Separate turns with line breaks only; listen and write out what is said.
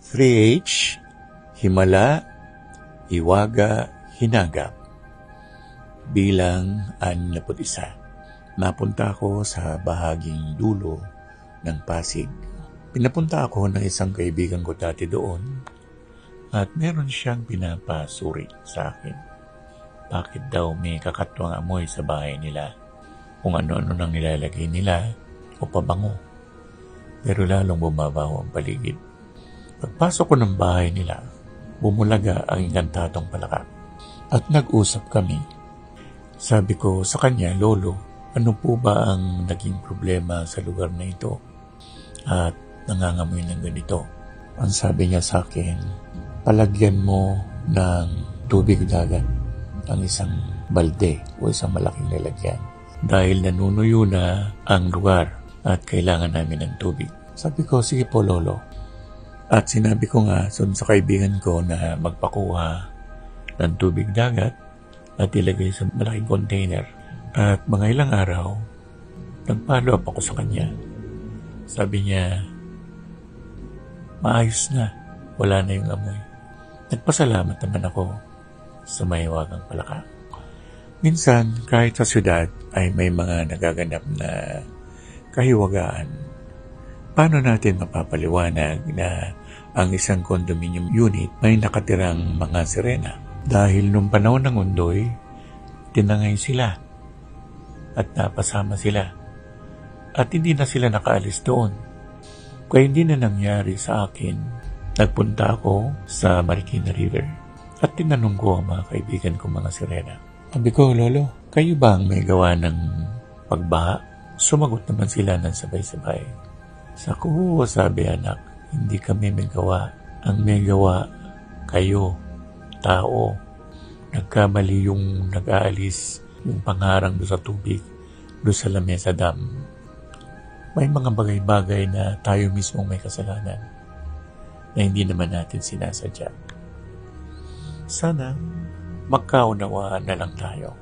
3H, Himala, Hiwaga, Hinagap. Bilang 61. Napunta ako sa bahaging dulo ng Pasig. Pinapunta ako ng isang kaibigan ko dati doon at meron siyang pinapasuri sa akin. Bakit daw may kakatwang amoy sa bahay nila? Kung ano-ano nang nilalagay nila o pabango. Pero lalong bumabaho ang paligid. Pagpasok ko ng bahay nila, bumulaga ang inkantadong palaka. At nag-usap kami. Sabi ko sa kanya, Lolo, ano po ba ang naging problema sa lugar na ito? At nangangamoy ng ganito. Ang sabi niya sa akin, palagyan mo ng tubig dagat ang isang balde o isang malaking lalagyan. Dahil nanunuyo na ang lugar at kailangan namin ng tubig. Sabi ko, sige po Lolo. At sinabi ko nga sa kaibigan ko na magpakuha ng tubig dagat at ilagay sa malaking container. At mga ilang araw, nag-follow up ako sa kanya. Sabi niya, maayos na, wala na yung amoy. Nagpasalamat naman ako sa Mahiwagang Palaka. Minsan, kahit sa syudad ay may mga nagaganap na kahiwagaan. Paano natin mapapaliwanag na ang isang condominium unit may nakatirang mga sirena? Dahil nung panahon ng Undoy, tinangay sila at napasama sila. At hindi na sila nakaalis doon. Kaya hindi na nangyari sa akin. Nagpunta ako sa Marikina River at tinanong ko ang mga kaibigan ko mga sirena. Sabi ko, Lolo, kayo ba ang may gawa ng pagbaha? Sumagot naman sila ng sabay-sabay. Sabi anak, hindi kami may gawa. Ang may gawa, kayo, tao. Nagkamali yung nag-aalis, yung pangharang doon sa tubig, doon sa Lamesa Dam. May mga bagay-bagay na tayo mismo may kasalanan na hindi naman natin sinasadya. Sana magkaunawaan na lang tayo.